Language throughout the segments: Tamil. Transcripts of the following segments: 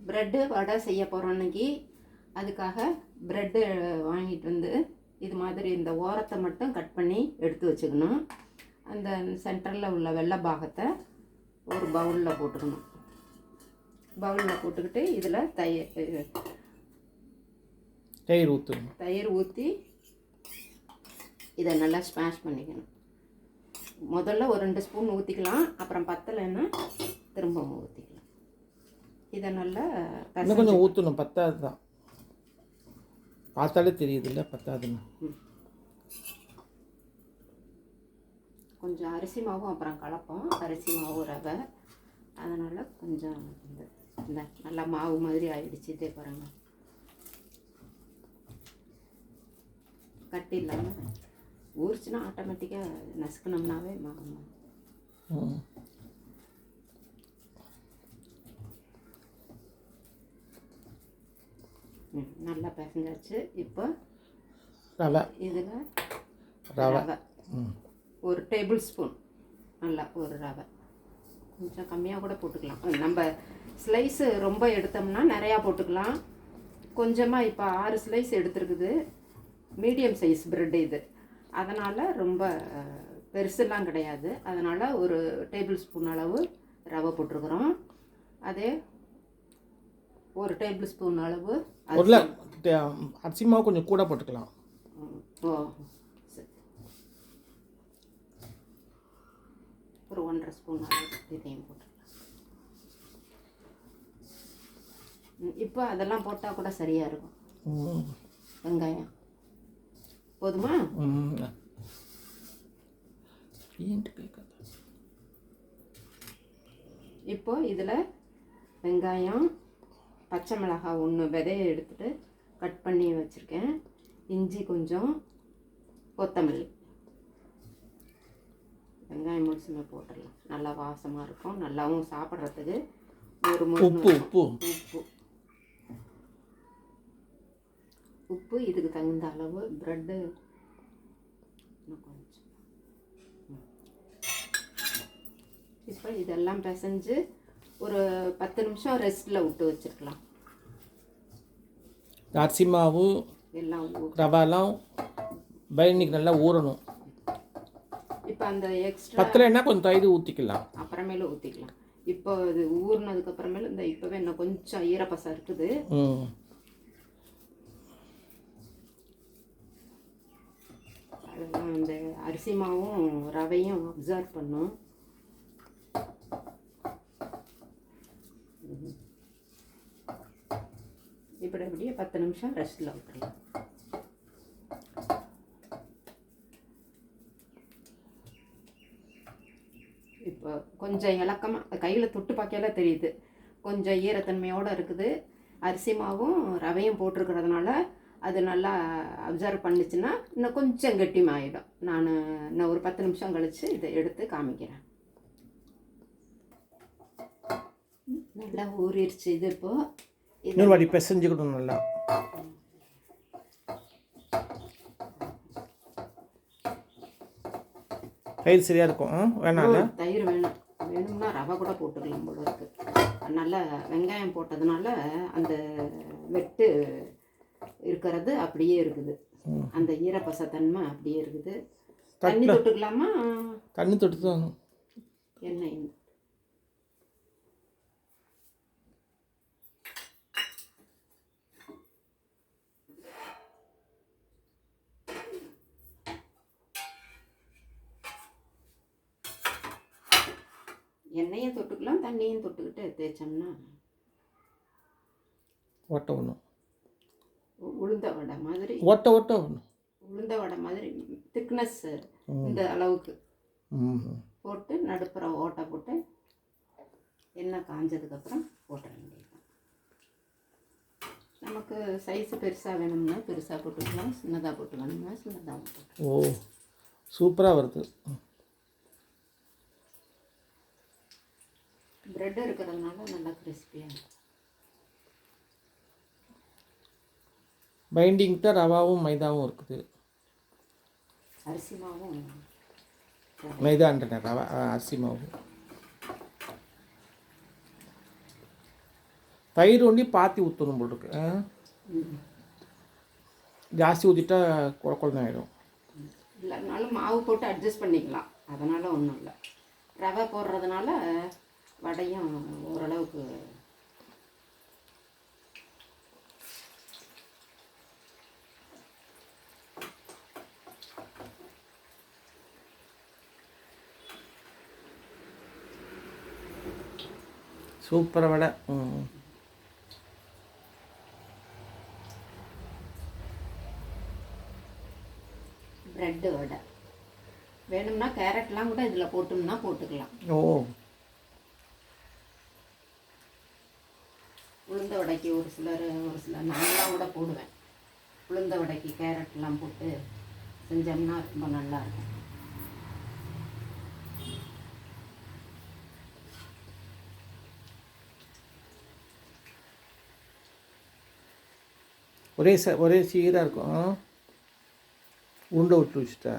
ப்ரெட்டு வடை செய்ய போகிறோம் இன்னைக்கு. அதுக்காக ப்ரெட்டு வாங்கிட்டு வந்து இது மாதிரி இந்த ஓரத்தை மட்டும் கட் பண்ணி எடுத்து வச்சுக்கணும். அந்த சென்டரில் உள்ள வெள்ளை பாகத்தை ஒரு பவுலில் போட்டுக்கணும். பவுலில் போட்டுக்கிட்டு இதில் தயிர் ஊற்றி இதை நல்லா ஸ்மாஷ் பண்ணிக்கணும். முதல்ல ஒரு 2 ஸ்பூன் ஊற்றிக்கலாம், அப்புறம் பத்தலைன்னா திரும்பவும் ஊற்றிக்கலாம். இதை நல்லா கொஞ்சம் ஊற்றணும், பத்தாது தான், பார்த்தாலே தெரியுது இல்லை பத்தாதுன்னு. கொஞ்சம் அரிசி மாவும் அப்புறம் கலப்போம், அரிசி மாவு ரவை, அதனால் கொஞ்சம் இந்த நல்லா மாவு மாதிரி ஆயிடுச்சு. இதே பாருங்க, கட்டி இல்லாமல் ஊறிச்சுன்னா ஆட்டோமேட்டிக்காக நசுக்கணும்னாவே மாவு நல்லா பிசைஞ்சாச்சு. இப்போ ரவை, இதில் ரவை ஒரு டேபிள் ஸ்பூன், நல்லா ஒரு ரவை, கொஞ்சம் கம்மியாக கூட போட்டுக்கலாம். நம்ம ஸ்லைஸு ரொம்ப எடுத்தோம்னா நிறையா போட்டுக்கலாம். கொஞ்சமாக இப்போ 6 ஸ்லைஸ் எடுத்துருக்குது, மீடியம் சைஸ் ப்ரெட்டு இது, அதனால் ரொம்ப பெருசுலாம் கிடையாது. அதனால் ஒரு டேபிள் ஸ்பூன் அளவு ரவை போட்டிருக்குறோம். அதே ஒரு டேபிள் ஸ்பூன் அளவு அரிசி மாவு கொஞ்சம் கூட போட்டுக்கலாம். ஓ சரி, ஒரு 1.5 ஸ்பூன் அளவு இதையும் போட்டுக்கலாம். இப்போ அதெல்லாம் போட்டால் கூட சரியாக இருக்கும். வெங்காயம் போதுமா? இப்போ இதில் வெங்காயம், பச்சை மிளகாய் 1 விதையை எடுத்துகிட்டு கட் பண்ணி வச்சுருக்கேன், இஞ்சி கொஞ்சம், கொத்தமல்லி, வெங்காயம் முழுசுமே போட்டுடலாம். நல்லா வாசமாக இருக்கும், நல்லாவும் சாப்பிட்றதுக்கு. ஒரு உப்பு இதுக்கு தகுந்த அளவு, ப்ரெட்டு கொஞ்சம். இப்போ இதெல்லாம் பிசைஞ்சு ஒரு 10 நிமிஷம் ரெஸ்ட்டில் விட்டு வச்சுருக்கலாம். அரிசி மாவு எல்லாம் ரவாலாம் பைண்டிங் நல்லா ஊறணும். இப்போ அந்த எக்ஸ்ட்ரா பத்தலைன்னா கொஞ்சம் தயிர் ஊற்றிக்கலாம், அப்புறமேல ஊற்றிக்கலாம். இப்போ இது ஊறினதுக்கு அப்புறமேல இந்த இப்போவே இன்னும் கொஞ்சம் ஈரப்பசம் இருக்குது. அதெல்லாம் இந்த அரிசி மாவும் ரவையும் அப்சர்வ் பண்ணும். இப்படி அப்படியே 10 நிமிஷம் ரெஸ்ட்டில் விட்டுடலாம். இப்போ கொஞ்சம் இலக்கமாக கையில் தொட்டு பார்க்கல தெரியுது, கொஞ்சம் ஈரத்தன்மையோடு இருக்குது. அரிசி மாவும் ரவையும் போட்டிருக்கிறதுனால அது நல்லா அப்சர்வ் பண்ணிச்சுன்னா இன்னும் கொஞ்சம் கெட்டிமாயிடும். நான் இன்னும் ஒரு 10 நிமிஷம் கழித்து இதை எடுத்து காமிக்கிறேன். நல்லா ஊறிடுச்சு இது. இப்போது இன்னொரு வாட்டி பிசைஞ்சுக்கணும் நல்லா. தயிர் சரியாக இருக்கும், வேணாம்ல? தயிர் வேணும்னா ரவை கூட போட்டுக்கலாம் போல இருக்கு. நல்லா வெங்காயம் போட்டதுனால அந்த வெட்டு இருக்கிறது அப்படியே இருக்குது, அந்த ஈரப்பசத்தன்மை அப்படியே இருக்குது. தண்ணி தொட்டுக்கலாமா? தண்ணி தொட்டு தான் எண்ணெய் எண்ணெயும் தொட்டுக்கலாம், தண்ணியும் தொட்டுக்கிட்டு தேய்ச்சோம்னா ஓட்ட ஒன்றும் உளுந்த வடை மாதிரி, ஓட்ட ஒன்றும் உளுந்த வடை மாதிரி திக்னஸ் இந்த அளவுக்கு போட்டு நடுப்புற ஓட்டை போட்டு எண்ணெய் காஞ்சதுக்கப்புறம் போட்ட வேண்டியது. நமக்கு சைஸு பெருசாக வேணும்னா பெருசாக போட்டுக்கலாம், சின்னதாக போட்டு வேணும்னா சின்னதாக போட்டுக்கலாம். ஓ சூப்பராக வருது. ப்ரெட்டு இருக்கிறதுனால நல்லா கிறிஸ்பியாக இருக்கும். பைண்டிங் தான் ரவாவும் மைதாவும் இருக்குது. அரிசி மாவும் மைதான்ற ரவா அரிசி மாவு தயிர் ஒண்டி பாத்தி ஊற்றணும் போல் இருக்கு. ஜாஸ்தி ஊற்றிட்டா குழந்தை ஆகிடும். இல்லைனாலும் மாவு போட்டு அட்ஜஸ்ட் பண்ணிக்கலாம், அதனால் ஒன்றும் இல்லை. ரவை போடுறதுனால வடையும் ஓரளவுக்கு சூப்பர் வடை. ப்ரெட்டு வடை வேணும்னா கேரட்லாம் கூட இதில் போட்டோம்னா போட்டுக்கலாம். ஓ, உளுந்த வடைக்கு ஒரு சிலர் நான்லாம் கூட போடுவேன். உளுந்த வடைக்கு கேரட்லாம் போட்டு செஞ்சோம்னா ரொம்ப நல்லாயிருக்கும். ஒரே சீராக இருக்கும். உருண்டை விட்டு வச்சுட்டா.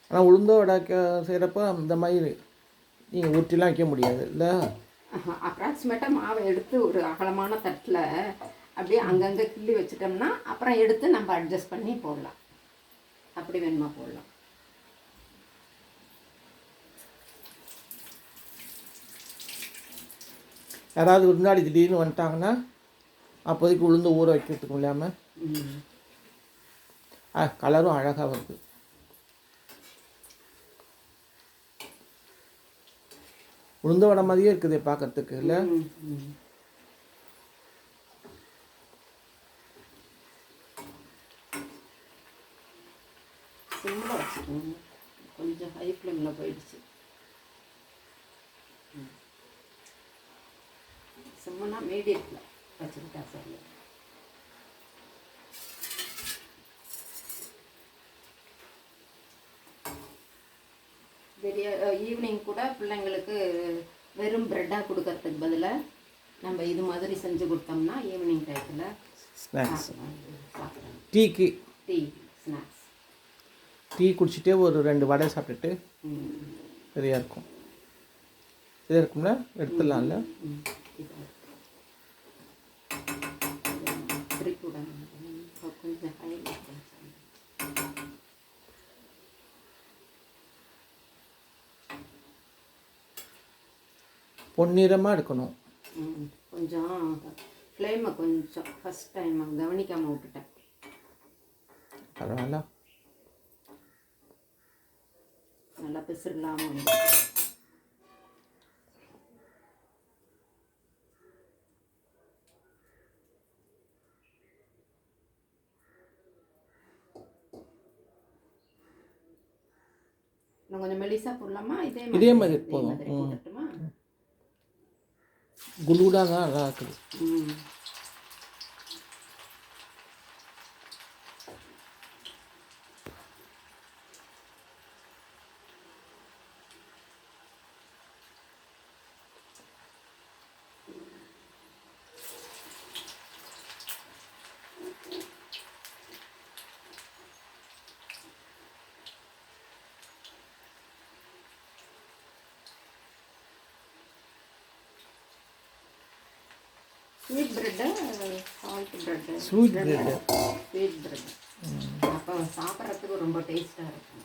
ஆனால் உளுந்த வடை செய்கிறப்ப இந்த மாதிரி நீங்கள் ஊற்றிலாம் வைக்க முடியாது இல்லை? அப்ராக்சிமேட்டாக மாவை எடுத்து ஒரு அகலமான தட்டில் அப்படியே அங்கங்கே கிள்ளி வச்சிட்டோம்னா அப்புறம் எடுத்து நம்ம அட்ஜஸ்ட் பண்ணி போடலாம். அப்படி வேணுமா போடலாம். யாராவது விருந்தாளி திடீர்னு வந்துட்டாங்கன்னா அப்போதைக்கு உளுந்து ஊற வைக்கிறதுக்கு இல்லாமல் கலரும் அழகாக வருது. உளுந்த வடை மாதிரியே இருக்குது பார்க்கறதுக்கு இல்லை? சிம்மில் வச்சுக்கோங்க, கொஞ்சம் ஹை ஃப்ளேமில் போயிடுச்சு. சிம்முனா மீடியத்தில் வச்சுக்கிட்டா சரி. ஈவினிங் கூட பிள்ளைங்களுக்கு வெறும் ப்ரெட்டாக கொடுக்கறதுக்கு பதிலாக நம்ம இது மாதிரி செஞ்சு கொடுத்தோம்னா ஈவினிங் டயத்தில் ஸ்நாக்ஸ், சாப்பிட்றோம். டீ ஸ்நாக்ஸ் டீ குடிச்சிட்டே ஒரு 2 வடை சாப்பிட்டுட்டு சரியாக இருக்கும். சரியாக இருக்கும்ல? எடுத்துடலாம்ல? கொஞ்சம் ஹை பொன்னிறமாக இருக்கணும். கொஞ்சம் ஃப்ளேமை கொஞ்சம் ஃபஸ்ட் டைம் கவனிக்காமல் விட்டுட்டேன். பரவாயில்ல, நல்லா பிசுறலாமல் வந்து இன்னும் கொஞ்சம் மெலிசா போடலாமா? இதே மாதிரி போடட்டுமா? குளூடாக தான் நல்லா இருக்குது. Sweet bread, salt bread, sweet bread, sweet bread அப்போ சாப்பிட்றதுக்கு ரொம்ப டேஸ்ட்டாக இருக்கும்.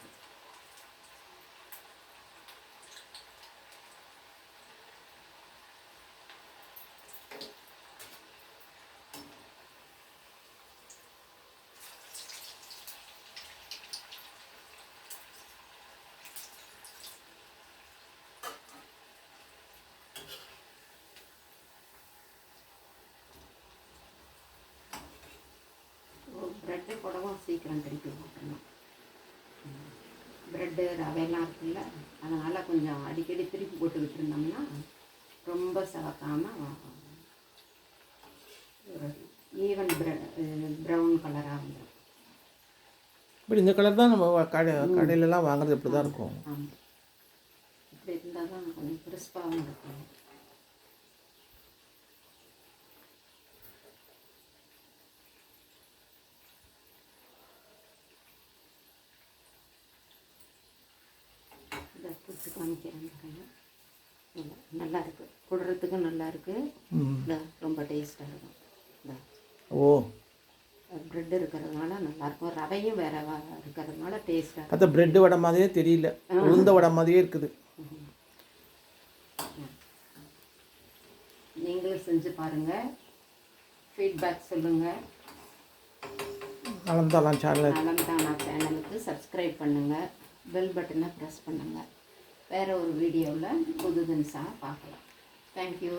ப்ரெட்டு கூடவும் சீக்கிரம் திருப்பி போட்டணும். ப்ரெட்டு ரவையெல்லாம் இருக்குல்ல, அதனால் கொஞ்சம் அடிக்கடி திருப்பி போட்டுக்கிட்டு இருந்தோம்னா ரொம்ப சவக்காமல் ஒரு ஈவன் ப்ரௌன் கலராக வந்துடும். இப்படி இந்த கலர் தான் நம்ம கடையிலலாம் வாங்குறது இப்படி தான் இருக்கும். ஆமாம், இப்படி இருந்தால் தான் கொஞ்சம் கிறிஸ்பாகவும் இருக்கும். இதை புட்டு காமிக்கிறேன். நல்லா இருக்கு, குடுறதுக்கும் நல்லா இருக்கு. ம். ரொம்ப டேஸ்ட்டாக இருக்கும். ஓ ப்ரெட் இருக்கிறதுனால நல்லாயிருக்கும், ரவையும் வேற இருக்கிறதுனால டேஸ்ட்டாக. பார்த்தா பிரெட் வடை மாதிரியே தெரியல, உளுந்த வடை மாதிரியே இருக்குது. நீங்களும் செஞ்சு பாருங்கள், ஃபீட்பேக் சொல்லுங்கள். நலம்தானா சேனலுக்கு சப்ஸ்கிரைப் பண்ணுங்கள், பெல் பட்டனை ப்ரெஸ் பண்ணுங்கள். வேறு ஒரு வீடியோவில் புது தினசாக பார்க்கலாம். தேங்க்யூ.